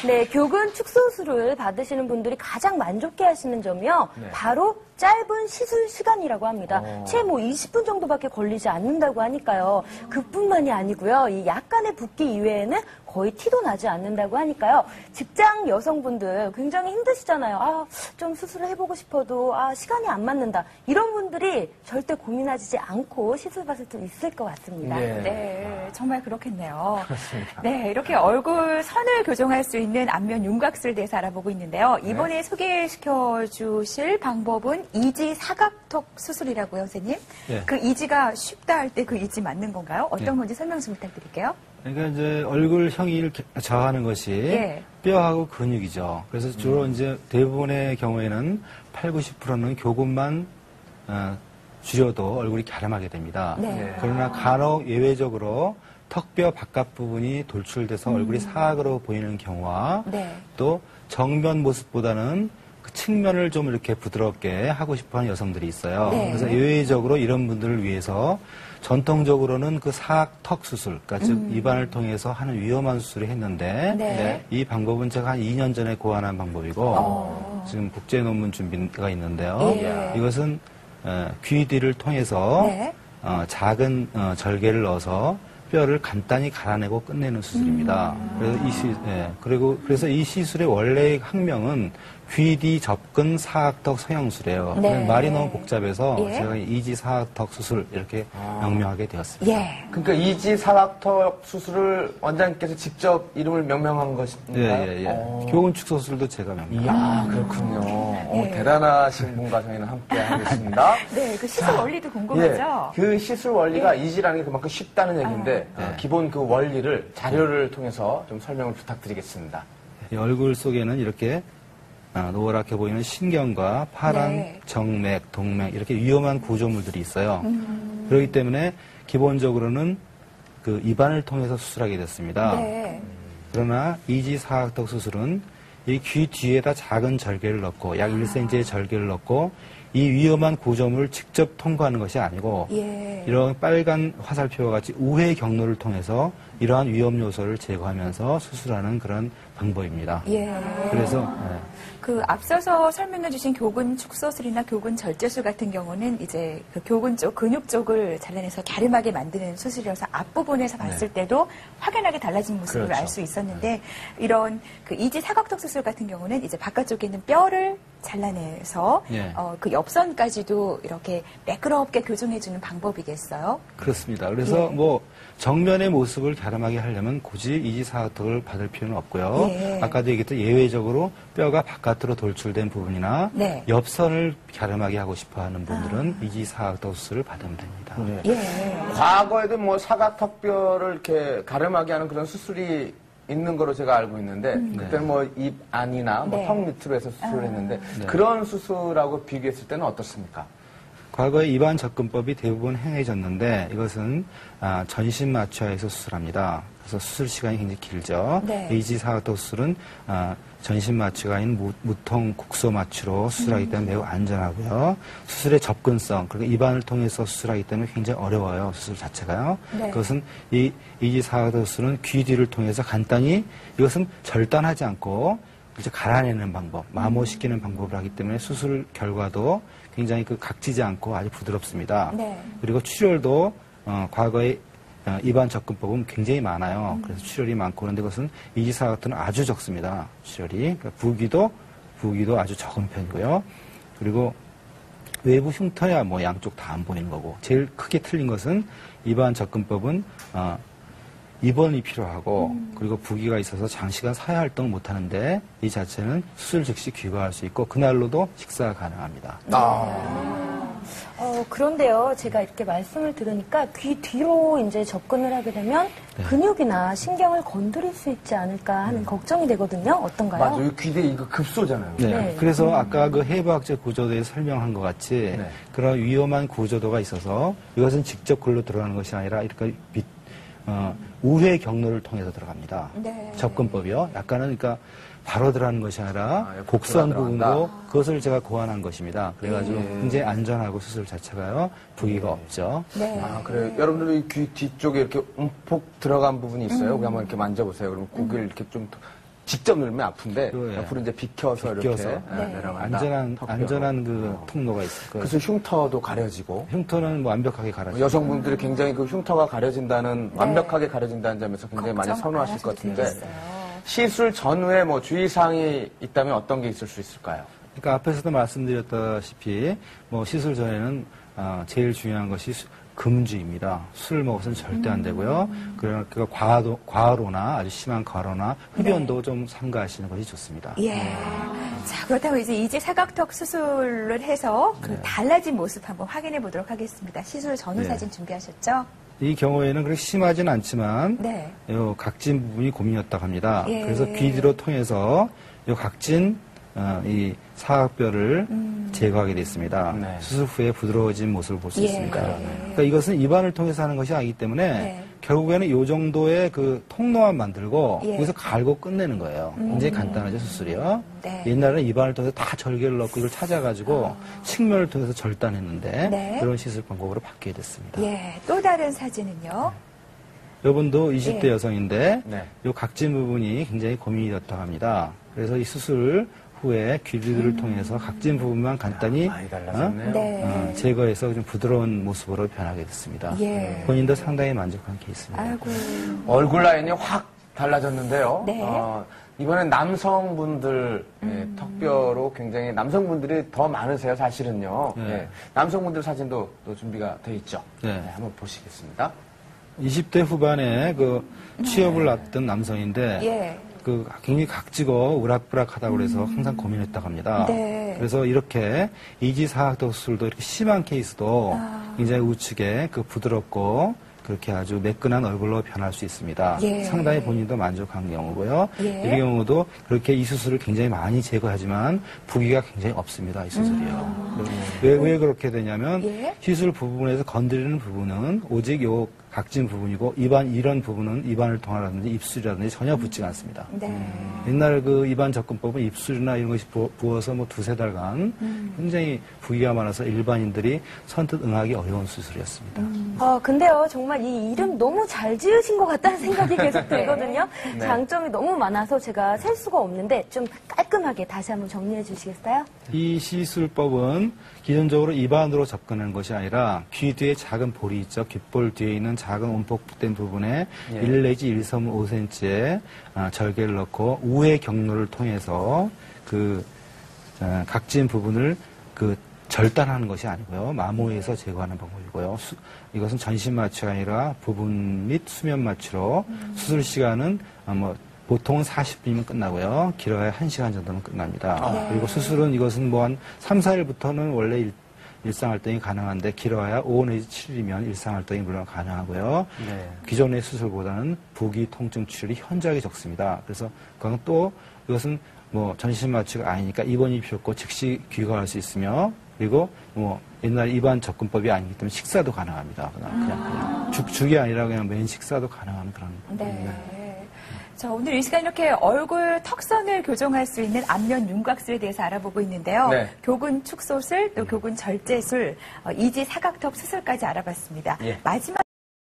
네, 교근 축소술을 받으시는 분들이 가장 만족해 하시는 점이요. 네. 바로 짧은 시술 시간이라고 합니다. 채 뭐 20분 정도밖에 걸리지 않는다고 하니까요. 그뿐만이 아니고요. 이 약간의 붓기 이외에는 거의 티도 나지 않는다고 하니까요. 직장 여성분들 굉장히 힘드시잖아요. 아, 좀 수술을 해보고 싶어도 시간이 안 맞는다. 이런 분들이 절대 고민하지 않고 시술 받을 수 있을 것 같습니다. 네, 정말 그렇겠네요. 그렇습니다. 네, 이렇게 얼굴 선을 교정할 수 있는 안면 윤곽술에 대해서 알아보고 있는데요. 이번에 소개시켜 주실 방법은 이지 사각턱 수술이라고요, 선생님? 네. 그 이지가 쉽다 할 때 그 이지 맞는 건가요? 어떤 건지 설명 좀 부탁드릴게요. 그러니까 이제 얼굴형을 좌우하는 것이 예. 뼈하고 근육이죠. 그래서 주로 이제 대부분의 경우에는 8, 90%는 교근만 줄여도 얼굴이 갸름하게 됩니다. 네. 그러나 간혹 예외적으로 턱뼈 바깥 부분이 돌출돼서 얼굴이 사각으로 보이는 경우와 네. 또 정면 모습보다는 그 측면을 좀 이렇게 부드럽게 하고 싶어하는 여성들이 있어요. 네. 그래서 예외적으로 이런 분들을 위해서 전통적으로는 그 사각턱 수술, 그러니까 즉 입안을 통해서 하는 위험한 수술을 했는데 네. 이 방법은 제가 한 2년 전에 고안한 방법이고 지금 국제 논문 준비가 있는데요. 예. 이것은 귀 뒤를 통해서 네. 작은 절개를 넣어서 뼈를 간단히 갈아내고 끝내는 수술입니다. 그래서 이 시술의 원래의 학명은 귀뒤 접근 사각턱 성형술이에요. 네. 말이 너무 복잡해서 예. 제가 이지 사각턱 수술 이렇게 명명하게 되었습니다. 예. 그러니까 이지 사각턱 수술을 원장님께서 직접 이름을 명명한 것인가요? 예. 교근 축소술도 제가 명명. 이야, 그렇군요. 대단하신 분과 저희는 함께 하겠습니다. 네, 그 시술 원리도 궁금하죠? 그 시술 원리가 이지라는 게 그만큼 쉽다는 얘기인데 기본 그 원리를 자료를 통해서 좀 설명을 부탁드리겠습니다. 이 얼굴 속에는 이렇게 노랗게 보이는 신경과 파란 네. 정맥, 동맥 이렇게 위험한 구조물들이 있어요. 그렇기 때문에 기본적으로는 그 입안을 통해서 수술하게 됐습니다. 네. 그러나 이지 사각턱 수술은 이 귀 뒤에다 작은 절개를 넣고 약 1cm의 절개를 넣고 이 위험한 구조물을 직접 통과하는 것이 아니고 예. 이런 빨간 화살표와 같이 우회 경로를 통해서 이러한 위험 요소를 제거하면서 수술하는 그런 방법입니다. 예. 그래서 그 앞서서 설명해 주신 교근 축소술이나 교근 절제술 같은 경우는 이제 그 교근 쪽, 근육 쪽을 잘라내서 갸름하게 만드는 수술이어서 앞부분에서 봤을 때도 확연하게 달라진 모습을 그렇죠. 알 수 있었는데 이런 그 이지 사각턱 수술 같은 경우는 이제 바깥쪽에 있는 뼈를 잘라내서 예. 그 옆선까지도 이렇게 매끄럽게 교정해주는 방법이겠어요? 그렇습니다. 그래서 뭐 정면의 모습을 갸름하게 하려면 굳이 이지 사각턱을 받을 필요는 없고요. 예. 아까도 얘기했던 예외적으로 뼈가 바깥으로 돌출된 부분이나 네. 옆선을 갸름하게 하고 싶어하는 분들은 이지 사각턱 수술을 받으면 됩니다. 예. 과거에도 뭐 사각턱뼈를 이렇게 가름하게 하는 그런 수술이 있는 거로 제가 알고 있는데 그때는 뭐 입 안이나 뭐 네. 턱 밑으로 해서 수술을 했는데 그런 수술하고 비교했을 때는 어떻습니까? 과거에 입안 접근법이 대부분 행해졌는데 이것은 전신 마취하에서 수술합니다. 그래서 수술 시간이 굉장히 길죠. 네. 이지 사각턱 수술은 전신 마취가 아닌 무통 국소 마취로 수술하기 때문에 매우 안전하고요. 수술의 접근성, 그리고 입안을 통해서 수술하기 때문에 굉장히 어려워요. 수술 자체가요. 네. 그것은 이 이지 사각턱 수술은 귀 뒤를 통해서 간단히 이것은 절단하지 않고 이제 갈아내는 방법, 마모시키는 방법을 하기 때문에 수술 결과도 굉장히 각지지 않고 아주 부드럽습니다. 네. 그리고 출혈도 과거에 입안 접근법은 굉장히 많아요. 그래서 출혈이 많고 그런데 그것은 이지사각턱은 아주 적습니다. 출혈이. 그러니까 부기도 아주 적은 편이고요. 그리고 외부 흉터야 뭐 양쪽 다 안 보이는 거고 제일 크게 틀린 것은 입안 접근법은 입원이 필요하고 그리고 부기가 있어서 장시간 사회 활동을 못 하는데 이 자체는 수술 즉시 귀가할 수 있고 그날로도 식사가 가능합니다. 그런데요, 제가 이렇게 말씀을 들으니까 귀 뒤로 이제 접근을 하게 되면 근육이나 신경을 건드릴 수 있지 않을까 하는 걱정이 되거든요. 어떤가요? 맞아요. 귀대 이거 급소잖아요. 네. 네. 그래서 아까 그 해부학적 구조도에 설명한 것 같이 그런 위험한 구조도가 있어서 이것은 직접 글로 들어가는 것이 아니라 이렇게 우회 경로를 통해서 들어갑니다. 네. 접근법이요. 약간은 그러니까 바로 들어가는 것이 아니라 곡선 들어간다. 부분으로 그것을 제가 고안한 것입니다. 그래가지고 굉장히 안전하고 수술 자체가요. 부기가 없죠. 네. 그래요. 여러분들 귀 뒤쪽에 이렇게 움푹 들어간 부분이 있어요. 우리 한번 이렇게 만져보세요. 그럼 고기를 이렇게 좀 직접 누르면 아픈데 예. 옆으로 이제 비켜서 이렇게 네. 내려간다. 안전한 그 통로가 있을 거예요. 그래서 흉터도 가려지고 흉터는 뭐 완벽하게 가려져요. 여성분들이 굉장히 그 흉터가 가려진다는 완벽하게 가려진다는 점에서 굉장히 많이 걱정 선호하실 안 것 같은데 하셔도 되겠어요. 시술 전후에 뭐 주의사항이 있다면 어떤 게 있을 수 있을까요? 그러니까 앞에서도 말씀드렸다시피 뭐 시술 전에는 제일 중요한 것이 금주입니다. 술을 먹어서는 절대 안 되고요. 그러니까 과로나 아주 심한 과로나 흡연도 좀 삼가하시는 것이 좋습니다. 예. 자, 그렇다고 이제 사각턱 수술을 해서 그 달라진 모습 한번 확인해 보도록 하겠습니다. 시술 전후 네. 사진 준비하셨죠? 이 경우에는 그렇게 심하진 않지만 네. 요 각진 부분이 고민이었다고 합니다. 예. 그래서 비디로 통해서 요 각진 이 사각뼈를 제거하게 됐습니다. 네. 수술 후에 부드러워진 모습을 볼 수 예. 있습니다. 그러니까 이것은 입안을 통해서 하는 것이 아니기 때문에 네. 결국에는 이 정도의 그 통로만 만들고 예. 여기서 갈고 끝내는 거예요. 굉장히 간단하죠, 수술이요. 네. 옛날에는 입안을 통해서 다 절개를 넣고 이걸 찾아가지고 측면을 통해서 절단했는데 네. 그런 시술 방법으로 바뀌게 됐습니다. 예. 또 다른 사진은요? 이분도 20대 예. 여성인데 네. 이 각진 부분이 굉장히 고민이었다고 합니다. 그래서 이 수술 후에 귀리들을 통해서 각진 부분만 간단히 많이 달라졌네요. 네. 제거해서 좀 부드러운 모습으로 변하게 됐습니다. 예. 본인도 상당히 만족한 케이스입니다. 아이고. 얼굴 라인이 확 달라졌는데요. 네. 이번엔 남성분들 턱뼈로 굉장히 남성분들이 더 많으세요, 사실은요. 네. 예. 남성분들 사진도 또 준비가 돼 있죠. 네. 한번 보시겠습니다. 20대 후반에 그 취업을 앞둔 남성인데 예. 그 굉장히 각지고 우락부락하다고 그래서 항상 고민했다고 합니다. 네. 그래서 이렇게 이지사각턱 수술도 이렇게 심한 케이스도 굉장히 우측에 그 부드럽고 그렇게 아주 매끈한 얼굴로 변할 수 있습니다. 예. 상당히 본인도 만족한 경우고요. 예. 이 경우도 그렇게 이 수술을 굉장히 많이 제거하지만 부기가 굉장히 없습니다. 이 수술이요. 왜 그렇게 되냐면 예. 시술 부분에서 건드리는 부분은 오직 요 각진 부분이고 이런 부분은 입안을 통하라든지 입술이라든지 전혀 붙지가 않습니다. 네. 옛날 그 입안 접근법은 입술이나 이런 것이 부어서 뭐 두세 달간 굉장히 부기가 많아서 일반인들이 선뜻 응하기 어려운 수술이었습니다. 근데요, 정말 이 이름 너무 잘 지으신 것 같다는 생각이 계속 들거든요. 네. 장점이 너무 많아서 제가 셀 수가 없는데 좀 깔끔하게 다시 한번 정리해 주시겠어요? 이 시술법은 기존적으로 입안으로 접근하는 것이 아니라 귀 뒤에 작은 볼이 있죠. 귓볼 뒤에 있는 작은 움푹된 부분에 예. 1 내지 1.5cm의 절개를 넣고 우회 경로를 통해서 그 각진 부분을 그 절단하는 것이 아니고요. 마모해서 제거하는 방법이고요. 이것은 전신 마취가 아니라 부분 및 수면 마취로 수술 시간은 보통은 40분이면 끝나고요. 길어야 1시간 정도면 끝납니다. 그리고 수술은 이것은 뭐 한 3, 4일부터는 원래 일상활동이 가능한데 길어야 5 내지 7일이면 일상활동이 물론 가능하고요. 네. 기존의 수술보다는 부기 통증 치료율이 현저하게 적습니다. 그래서 그건 또 이것은 뭐 전신 마취가 아니니까 입원이 필요 없고 즉시 귀가할 수 있으며 그리고 뭐 옛날 입안 접근법이 아니기 때문에 식사도 가능합니다. 그냥 죽이 아니라 그냥 맨 식사도 가능한 그런. 네. 자, 오늘 이 시간 이렇게 얼굴 턱선을 교정할 수 있는 안면 윤곽술에 대해서 알아보고 있는데요. 네. 교근 축소술, 또 교근 절제술, 이지 사각턱 수술까지 알아봤습니다. 예. 마지막